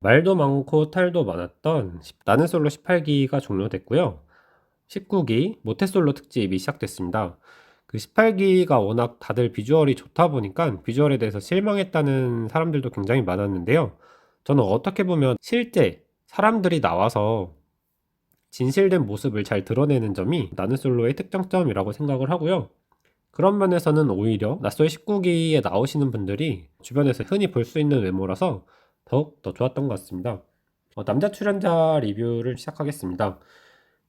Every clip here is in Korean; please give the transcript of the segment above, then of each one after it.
말도 많고 탈도 많았던 나는 솔로 18기가 종료됐고요. 19기 모태솔로 특집이 시작됐습니다. 그 18기가 워낙 다들 비주얼이 좋다 보니까 비주얼에 대해서 실망했다는 사람들도 굉장히 많았는데요. 저는 어떻게 보면 실제 사람들이 나와서 진실된 모습을 잘 드러내는 점이 나는 솔로의 특장점이라고 생각을 하고요. 그런 면에서는 오히려 낯설 19기에 나오시는 분들이 주변에서 흔히 볼 수 있는 외모라서 더욱 더 좋았던 것 같습니다. 남자 출연자 리뷰를 시작하겠습니다.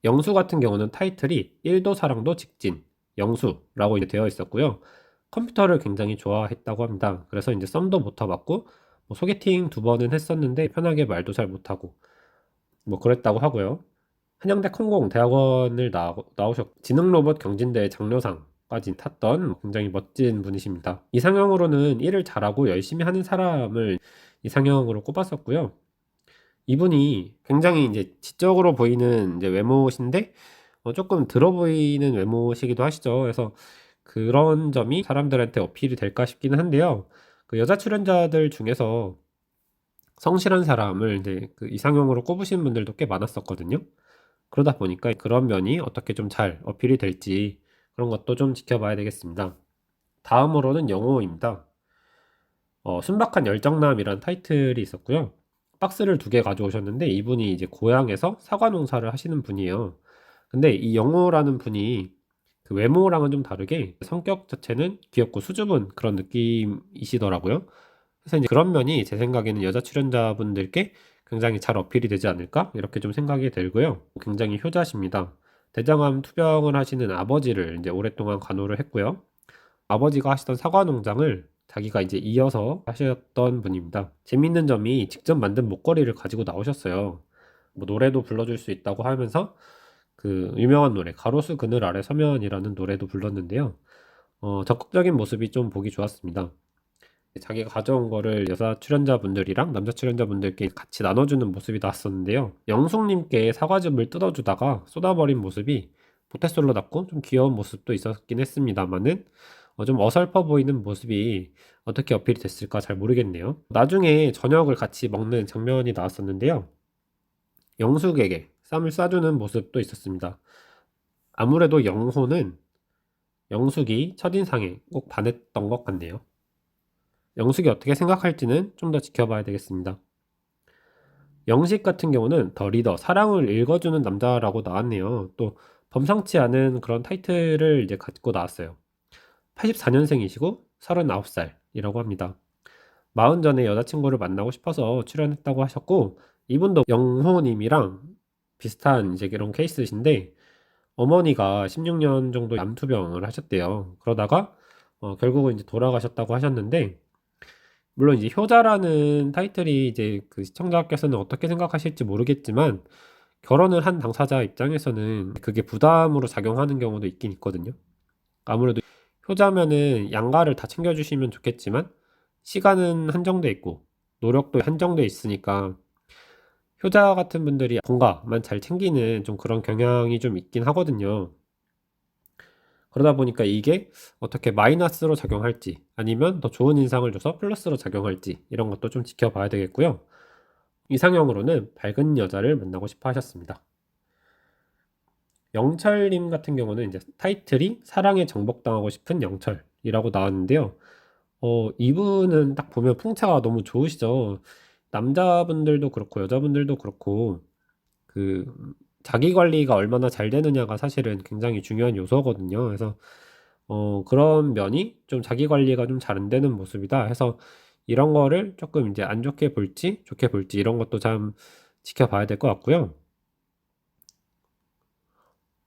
영수 같은 경우는 타이틀이 1도 사랑도 직진, 영수라고 이제 되어 있었고요. 컴퓨터를 굉장히 좋아했다고 합니다. 그래서 이제 썸도 못 타봤고, 뭐 소개팅 2번은 했었는데 편하게 말도 잘 못하고, 뭐 그랬다고 하고요. 한양대 컴공 대학원을 나오셨고, 지능로봇 경진대 장려상까지 탔던 굉장히 멋진 분이십니다. 이상형으로는 일을 잘하고 열심히 하는 사람을 이상형으로 꼽았었고요. 이분이 굉장히 이제 지적으로 보이는 이제 외모신데 조금 들어 보이는 외모시기도 하시죠. 그래서 그런 점이 사람들한테 어필이 될까 싶기는 한데요. 그 여자 출연자들 중에서 성실한 사람을 이제 그 이상형으로 꼽으신 분들도 꽤 많았었거든요. 그러다 보니까 그런 면이 어떻게 좀 잘 어필이 될지 그런 것도 좀 지켜봐야 되겠습니다. 다음으로는 영호입니다. 순박한 열정남이란 타이틀이 있었고요. 박스를 2개 가져오셨는데 이분이 이제 고향에서 사과 농사를 하시는 분이에요. 근데 이 영호라는 분이 그 외모랑은 좀 다르게 성격 자체는 귀엽고 수줍은 그런 느낌이시더라고요. 그래서 이제 그런 면이 제 생각에는 여자 출연자분들께 굉장히 잘 어필이 되지 않을까 이렇게 좀 생각이 들고요. 굉장히 효자십니다. 대장암 투병을 하시는 아버지를 이제 오랫동안 간호를 했고요. 아버지가 하시던 사과 농장을 자기가 이제 이어서 하셨던 분입니다. 재밌는 점이 직접 만든 목걸이를 가지고 나오셨어요. 뭐 노래도 불러줄 수 있다고 하면서 그 유명한 노래 가로수 그늘 아래 서면이라는 노래도 불렀는데요. 적극적인 모습이 좀 보기 좋았습니다. 자기가 가져온 거를 여자 출연자분들이랑 남자 출연자분들께 같이 나눠주는 모습이 나왔었는데요. 영숙님께 사과즙을 뜯어주다가 쏟아버린 모습이 모태솔로답고 좀 귀여운 모습도 있었긴 했습니다만은 좀 어설퍼 보이는 모습이 어떻게 어필이 됐을까 잘 모르겠네요. 나중에 저녁을 같이 먹는 장면이 나왔었는데요. 영숙에게 쌈을 싸주는 모습도 있었습니다. 아무래도 영호는 영숙이 첫인상에 꼭 반했던 것 같네요. 영숙이 어떻게 생각할지는 좀 더 지켜봐야 되겠습니다. 영식 같은 경우는 더 리더, 사랑을 읽어주는 남자라고 나왔네요. 또 범상치 않은 그런 타이틀을 이제 갖고 나왔어요. 84년생이시고 39살이라고 합니다. 40 전에 여자친구를 만나고 싶어서 출연했다고 하셨고, 이분도 영호님이랑 비슷한 이제 이런 케이스이신데, 어머니가 16년 정도 암투병을 하셨대요. 그러다가 결국은 이제 돌아가셨다고 하셨는데, 물론 이제 효자라는 타이틀이 이제 그 시청자께서는 어떻게 생각하실지 모르겠지만 결혼을 한 당사자 입장에서는 그게 부담으로 작용하는 경우도 있긴 있거든요. 아무래도 효자면은 양가를 다 챙겨주시면 좋겠지만 시간은 한정돼 있고 노력도 한정돼 있으니까 효자 같은 분들이 본가만 잘 챙기는 좀 그런 경향이 좀 있긴 하거든요. 그러다 보니까 이게 어떻게 마이너스로 작용할지 아니면 더 좋은 인상을 줘서 플러스로 작용할지 이런 것도 좀 지켜봐야 되겠고요. 이상형으로는 밝은 여자를 만나고 싶어 하셨습니다. 영철님 같은 경우는 이제 타이틀이 사랑에 정복당하고 싶은 영철이라고 나왔는데요. 이분은 딱 보면 풍채가 너무 좋으시죠. 남자분들도 그렇고 여자분들도 그렇고 그 자기 관리가 얼마나 잘 되느냐가 사실은 굉장히 중요한 요소거든요. 그래서 그런 면이 좀 자기 관리가 좀 잘 안 되는 모습이다 해서 이런 거를 조금 이제 안 좋게 볼지 좋게 볼지 이런 것도 참 지켜봐야 될 것 같고요.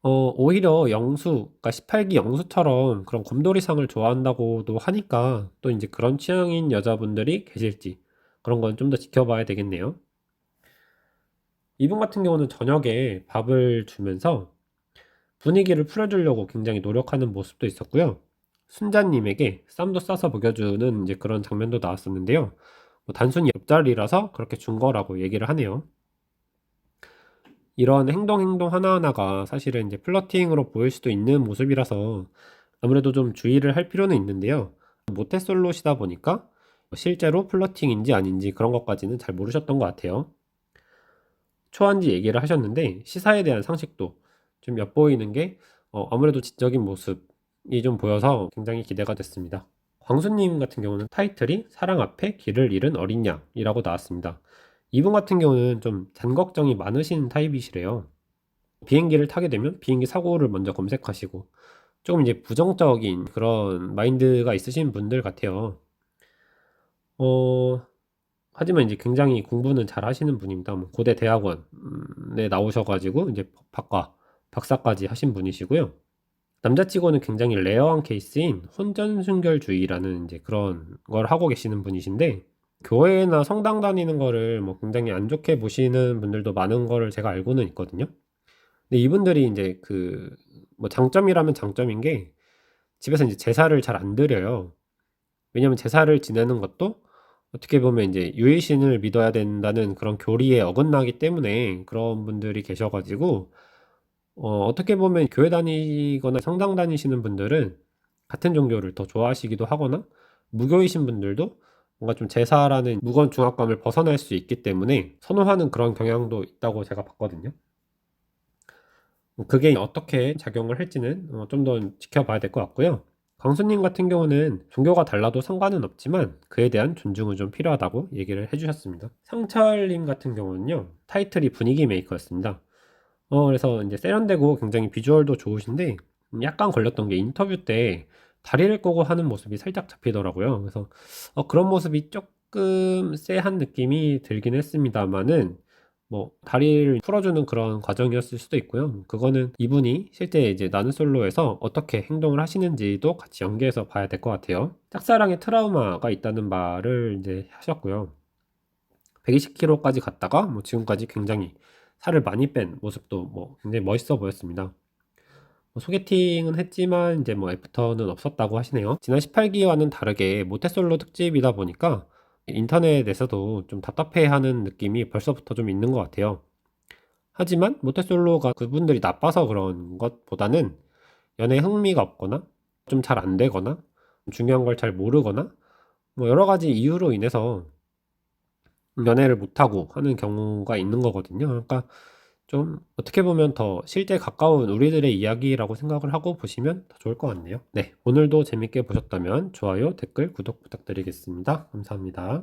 오히려 영수, 그러니까 18기 영수처럼 그런 곰돌이상을 좋아한다고도 하니까 또 이제 그런 취향인 여자분들이 계실지 그런 건 좀 더 지켜봐야 되겠네요. 이분 같은 경우는 저녁에 밥을 주면서 분위기를 풀어주려고 굉장히 노력하는 모습도 있었고요. 순자님에게 쌈도 싸서 먹여주는 이제 그런 장면도 나왔었는데요. 뭐 단순히 옆자리라서 그렇게 준 거라고 얘기를 하네요. 이런 행동 하나하나가 사실은 이제 플러팅으로 보일 수도 있는 모습이라서 아무래도 좀 주의를 할 필요는 있는데요. 모태솔로시다 보니까 실제로 플러팅인지 아닌지 그런 것까지는 잘 모르셨던 것 같아요. 초안지 얘기를 하셨는데 시사에 대한 상식도 좀 엿보이는 게 아무래도 지적인 모습이 좀 보여서 굉장히 기대가 됐습니다. 광수님 같은 경우는 타이틀이 사랑 앞에 길을 잃은 어린 양이라고 나왔습니다. 이분 같은 경우는 좀 잔 걱정이 많으신 타입이시래요. 비행기를 타게 되면 비행기 사고를 먼저 검색하시고 조금 이제 부정적인 그런 마인드가 있으신 분들 같아요. 하지만 이제 굉장히 공부는 잘 하시는 분입니다. 뭐 고대 대학원에 나오셔가지고 이제 법학과 박사까지 하신 분이시고요. 남자치고는 굉장히 레어한 케이스인 혼전순결주의라는 이제 그런 걸 하고 계시는 분이신데, 교회나 성당 다니는 거를 뭐 굉장히 안 좋게 보시는 분들도 많은 거를 제가 알고는 있거든요. 근데 이분들이 이제 그 뭐 장점이라면 장점인 게 집에서 이제 제사를 잘 안 드려요. 왜냐면 제사를 지내는 것도 어떻게 보면 이제 유일신을 믿어야 된다는 그런 교리에 어긋나기 때문에 그런 분들이 계셔가지고 어떻게 보면 교회 다니거나 성당 다니시는 분들은 같은 종교를 더 좋아하시기도 하거나 무교이신 분들도 뭔가 좀 제사라는 무거운 중압감을 벗어날 수 있기 때문에 선호하는 그런 경향도 있다고 제가 봤거든요. 그게 어떻게 작용을 할지는 좀 더 지켜봐야 될 것 같고요. 광수님 같은 경우는 종교가 달라도 상관은 없지만 그에 대한 존중은 좀 필요하다고 얘기를 해주셨습니다. 상철님 같은 경우는요, 타이틀이 분위기 메이커였습니다. 그래서 이제 세련되고 굉장히 비주얼도 좋으신데 약간 걸렸던 게 인터뷰 때 다리를 꼬고 하는 모습이 살짝 잡히더라고요. 그래서 그런 모습이 조금 쎄한 느낌이 들긴 했습니다만은 뭐 다리를 풀어주는 그런 과정이었을 수도 있고요. 그거는 이분이 실제 이제 나는 솔로에서 어떻게 행동을 하시는지도 같이 연계해서 봐야 될 것 같아요. 짝사랑에 트라우마가 있다는 말을 이제 하셨고요. 120kg까지 갔다가 뭐 지금까지 굉장히 살을 많이 뺀 모습도 뭐 굉장히 멋있어 보였습니다. 뭐 소개팅은 했지만 이제 뭐 애프터는 없었다고 하시네요. 지난 18기와는 다르게 모태솔로 특집이다 보니까 인터넷에서도 좀 답답해하는 느낌이 벌써부터 좀 있는 것 같아요. 하지만 모태솔로가 그분들이 나빠서 그런 것보다는 연애에 흥미가 없거나 좀 잘 안 되거나 중요한 걸 잘 모르거나 뭐 여러 가지 이유로 인해서 연애를 못하고 하는 경우가 있는 거거든요. 그러니까 좀 어떻게 보면 더 실제 가까운 우리들의 이야기라고 생각을 하고 보시면 더 좋을 것 같네요. 네, 오늘도 재밌게 보셨다면 좋아요, 댓글, 구독 부탁드리겠습니다. 감사합니다.